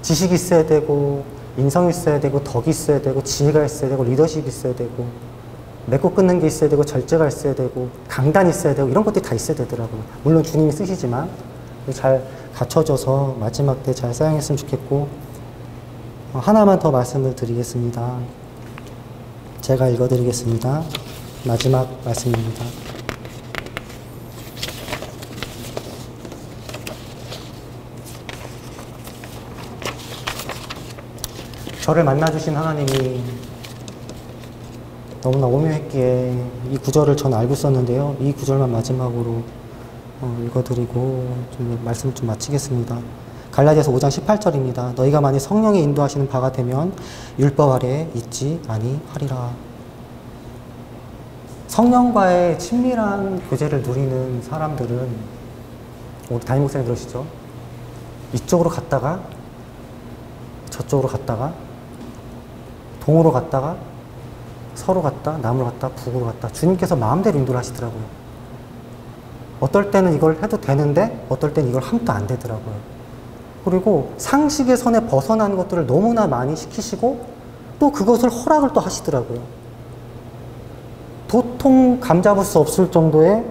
지식이 있어야 되고, 인성이 있어야 되고, 덕이 있어야 되고, 지혜가 있어야 되고, 리더십이 있어야 되고, 맺고 끊는 게 있어야 되고, 절제가 있어야 되고, 강단이 있어야 되고, 이런 것들이 다 있어야 되더라고요. 물론 주님이 쓰시지만 잘 갖춰져서 마지막 때 잘 사용했으면 좋겠고, 하나만 더 말씀을 드리겠습니다. 제가 읽어드리겠습니다. 마지막 말씀입니다. 저를 만나주신 하나님이 너무나 오묘했기에 이 구절을 전 알고 있었는데요. 이 구절만 마지막으로 읽어드리고 좀 말씀을 좀 마치겠습니다. 갈라디아서 5장 18절입니다. 너희가 만일 성령의 인도하시는 바가 되면 율법 아래 있지 아니하리라. 성령과의 친밀한 교제를 누리는 사람들은, 우리 담임 목사님 들으시죠? 이쪽으로 갔다가 저쪽으로 갔다가 동으로 갔다가 서로 갔다 남으로 갔다 북으로 갔다 주님께서 마음대로 인도를 하시더라고요. 어떨 때는 이걸 해도 되는데 어떨 때는 이걸 하면 또 안 되더라고요. 그리고 상식의 선에 벗어나는 것들을 너무나 많이 시키시고 또 그것을 허락을 또 하시더라고요. 도통 감잡을 수 없을 정도의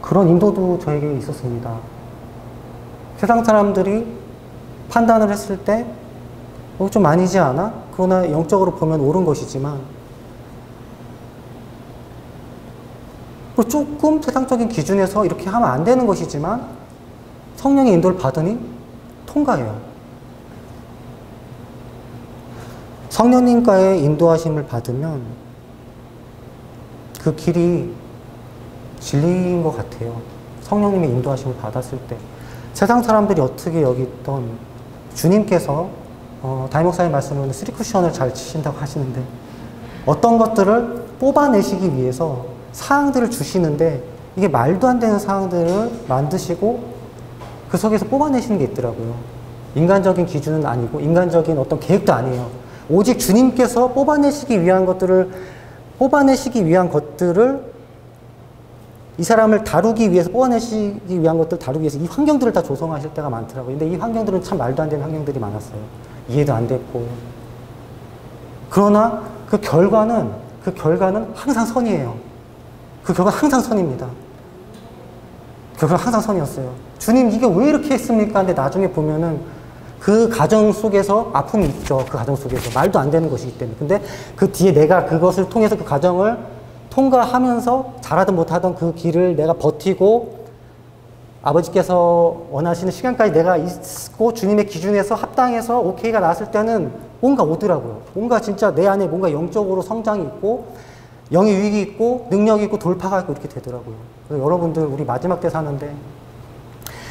그런 인도도 저에게 있었습니다. 세상 사람들이 판단을 했을 때 좀 아니지 않아? 그러나 영적으로 보면 옳은 것이지만 조금 세상적인 기준에서 이렇게 하면 안 되는 것이지만 성령의 인도를 받으니 통과해요. 성령님과의 인도하심을 받으면 그 길이 진리인 것 같아요. 성령님의 인도하심을 받았을 때. 세상 사람들이 어떻게 여기던 주님께서 담임 목사님 말씀으로는 3쿠션을 잘 치신다고 하시는데 어떤 것들을 뽑아내시기 위해서 사항들을 주시는데 이게 말도 안 되는 사항들을 만드시고 그 속에서 뽑아내시는 게 있더라고요. 인간적인 기준은 아니고 인간적인 어떤 계획도 아니에요. 오직 주님께서 뽑아내시기 위한 것들을 이 사람을 다루기 위해서 뽑아내시기 위한 것들을 다루기 위해서 이 환경들을 다 조성하실 때가 많더라고요. 근데 이 환경들은 참 말도 안 되는 환경들이 많았어요. 이해도 안 됐고. 그러나 그 결과는 항상 선이에요. 그 결과는 항상 선입니다. 그 결과는 항상 선이었어요. 주님 이게 왜 이렇게 했습니까? 근데 나중에 보면은 그 가정 속에서 아픔이 있죠. 그 가정 속에서. 말도 안 되는 것이기 때문에. 근데 그 뒤에 내가 그것을 통해서 그 가정을 통과하면서 잘하든 못하든 그 길을 내가 버티고 아버지께서 원하시는 시간까지 내가 있고 주님의 기준에서 합당해서 오케이가 나왔을 때는 뭔가 오더라고요. 뭔가 진짜 내 안에 뭔가 영적으로 성장이 있고 영의 유익이 있고 능력이 있고 돌파가 있고 이렇게 되더라고요. 그래서 여러분들 우리 마지막 때 사는데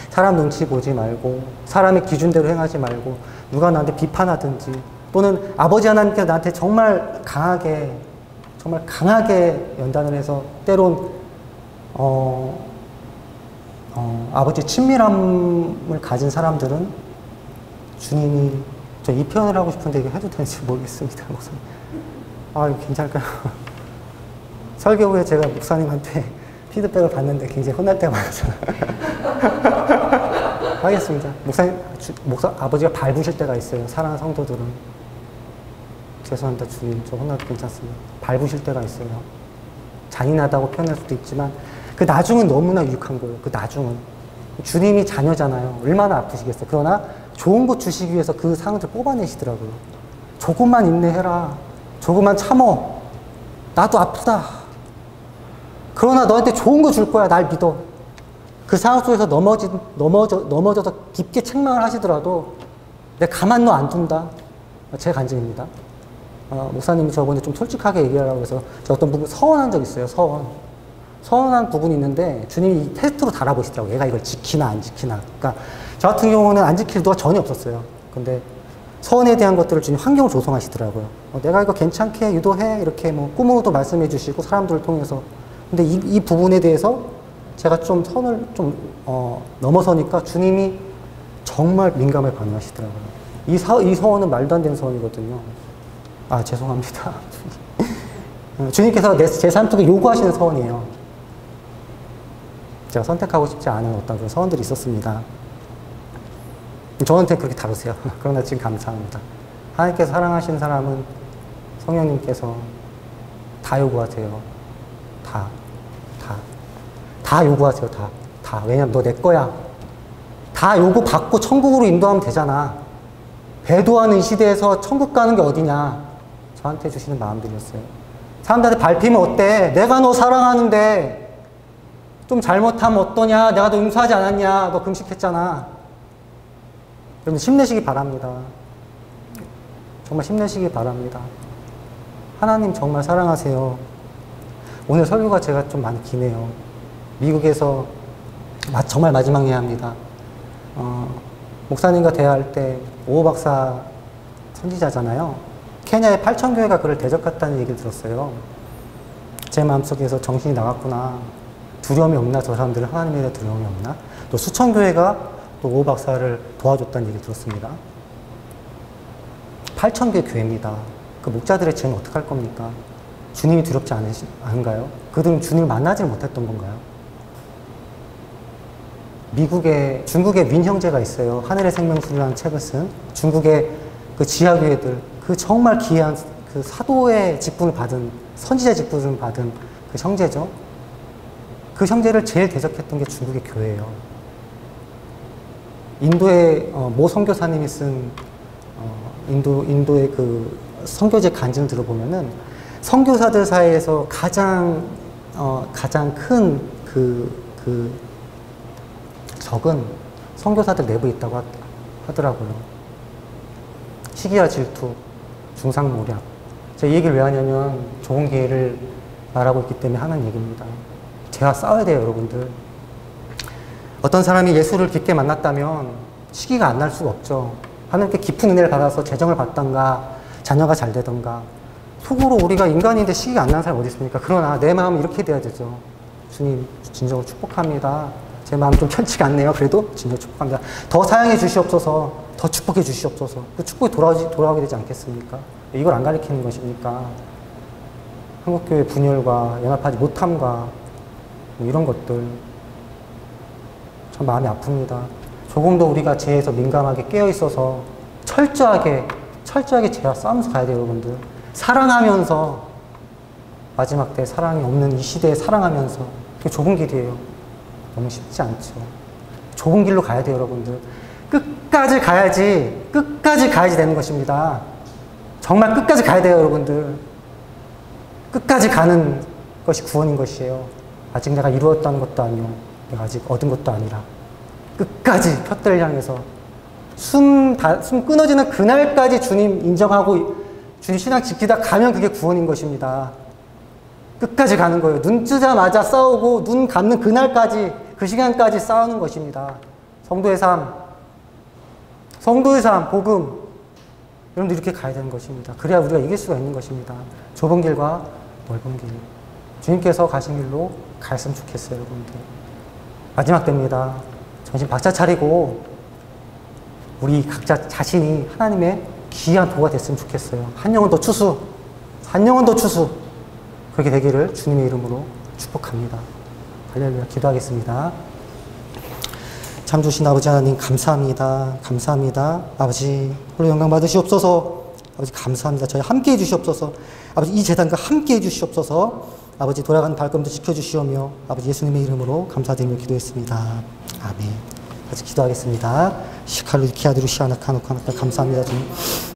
사람 눈치 보지 말고 사람의 기준대로 행하지 말고 누가 나한테 비판하든지 또는 아버지 하나님께서 나한테 정말 강하게 연단을 해서 때론 아버지의 친밀함을 가진 사람들은 주님이 저 이 표현을 하고 싶은데 이거 해도 되는지 모르겠습니다. 목사님. 이거 괜찮을까요? 설교 후에 제가 목사님한테 피드백을 받는데 굉장히 혼날 때가 많았잖아요. 하겠습니다. 아버지가 밟으실 때가 있어요. 사랑하는 성도들은. 죄송합니다, 주님. 저 혼나도 괜찮습니다. 밟으실 때가 있어요. 잔인하다고 표현할 수도 있지만, 그 나중은 너무나 유익한 거예요. 그 나중은. 주님이 자녀잖아요. 얼마나 아프시겠어요. 그러나 좋은 것 주시기 위해서 그 상황을 뽑아내시더라고요. 조금만 인내해라. 조금만 참어. 나도 아프다. 그러나 너한테 좋은 거 줄 거야. 날 믿어. 그 상황 속에서 넘어져서 깊게 책망을 하시더라도 내가 가만 너 안 둔다. 제 간증입니다. 목사님이 저번에 좀 솔직하게 얘기하라고 해서 저 어떤 부분 서원한 적 있어요. 서원한 부분이 있는데 주님이 이 테스트로 달아보시더라고요. 얘가 이걸 지키나 안 지키나. 그러니까 저 같은 경우는 안 지킬 의도가 전혀 없었어요. 근데 서원에 대한 것들을 주님 환경을 조성하시더라고요. 내가 이거 괜찮게 유도해 이렇게 뭐 꿈으로도 말씀해 주시고 사람들을 통해서. 근데 이 부분에 대해서 제가 좀 선을 좀 넘어서니까 주님이 정말 민감하게 반응하시더라고요. 이 서원은 말도 안 되는 서원이거든요. 죄송합니다. 주님께서 제 삶 속에 요구하시는 서원이에요. 제가 선택하고 싶지 않은 어떤 그런 서원들이 있었습니다. 저한테 그렇게 다루세요. 그러나 지금 감사합니다. 하나님께서 사랑하시는 사람은 성령님께서 다 요구하세요. 다 요구하세요. 다. 왜냐면 너 내 거야. 다 요구받고 천국으로 인도하면 되잖아. 배도하는 이 시대에서 천국 가는 게 어디냐. 저한테 주시는 마음들이었어요. 사람들한테 밟히면 어때? 내가 너 사랑하는데 좀 잘못하면 어떠냐? 내가 너 용서하지 않았냐? 너 금식했잖아. 여러분 힘내시기 바랍니다. 정말 힘내시기 바랍니다. 하나님 정말 사랑하세요. 오늘 설교가 제가 좀 많이 기네요. 미국에서 정말 마지막 예합니다. 목사님과 대화할 때 오호 박사 선지자잖아요. 케냐의 8,000교회가 그를 대적했다는 얘기를 들었어요. 제 마음속에서 정신이 나갔구나. 두려움이 없나? 저 사람들은 하나님에 대한 두려움이 없나? 또 수천 교회가 또 오호 박사를 도와줬다는 얘기를 들었습니다. 8,000개 교회입니다. 그 목자들의 죄는 어떡할 겁니까? 주님이 두렵지 않은가요? 그들은 주님을 만나지 못했던 건가요? 중국의 윈 형제가 있어요. 하늘의 생명수라는 책을 쓴 중국의 그 지하교회들, 그 정말 귀한 그 사도의 직분을 받은, 선지자 직분을 받은 그 형제죠. 그 형제를 제일 대적했던 게 중국의 교회예요. 인도의 모 선교사님이 쓴 인도의 그 선교제 간증을 들어보면은 선교사들 사이에서 가장 큰 적은 선교사들 내부에 있다고 하더라고요. 시기와 질투, 중상모략. 제가 이 얘기를 왜 하냐면 좋은 기회를 말하고 있기 때문에 하는 얘기입니다. 제가 싸워야 돼요, 여러분들. 어떤 사람이 예수를 깊게 만났다면 시기가 안 날 수가 없죠. 하나님께 깊은 은혜를 받아서 재정을 받던가 자녀가 잘 되던가 속으로 우리가 인간인데 시기가 안 나는 사람이 어디 있습니까? 그러나 내 마음은 이렇게 돼야 되죠. 주님 진정으로 축복합니다. 제 마음 좀 편치가 않네요. 그래도 진정으로 축복합니다. 더 사랑해 주시옵소서. 더 축복해 주시옵소서. 그 축복이 돌아오게 되지 않겠습니까? 이걸 안 가리키는 것입니까? 한국교회 분열과 연합하지 못함과 뭐 이런 것들 참 마음이 아픕니다. 조금 더 우리가 죄에서 민감하게 깨어있어서 철저하게 죄와 싸우면서 가야 돼요, 여러분들. 사랑하면서 마지막 때 사랑이 없는 이 시대에 사랑하면서 그게 좁은 길이에요. 너무 쉽지 않죠. 좁은 길로 가야 돼요, 여러분들. 끝까지 가야지 되는 것입니다. 정말 끝까지 가야 돼요, 여러분들. 끝까지 가는 것이 구원인 것이에요. 아직 내가 이루었다는 것도 아니요. 내가 아직 얻은 것도 아니라. 끝까지 푯대를 향해서 숨 끊어지는 그날까지 주님 인정하고 주님 신앙 지키다 가면 그게 구원인 것입니다. 끝까지 가는 거예요. 눈 뜨자마자 싸우고 눈 감는 그날까지 그 시간까지 싸우는 것입니다. 성도의 삶, 복음 여러분들 이렇게 가야 되는 것입니다. 그래야 우리가 이길 수가 있는 것입니다. 좁은 길과 넓은 길 주님께서 가신 길로 갔으면 좋겠어요, 여러분들. 마지막 때입니다. 정신 박차 차리고 우리 각자 자신이 하나님의 귀한 도가 됐으면 좋겠어요. 한 영혼 더 추수 그렇게 되기를 주님의 이름으로 축복합니다. 할렐루야. 기도하겠습니다. 참 주신 아버지 하나님 감사합니다. 아버지 홀로 영광 받으시옵소서. 아버지 감사합니다. 저희 함께 해주시옵소서. 아버지 이 재단과 함께 해주시옵소서. 아버지 돌아가는 발걸음도 지켜주시오며 아버지 예수님의 이름으로 감사드리며 기도했습니다. 아멘. 같이 기도하겠습니다. 시칼루 키아드루 시아나카노카나카 감사합니다. 주님.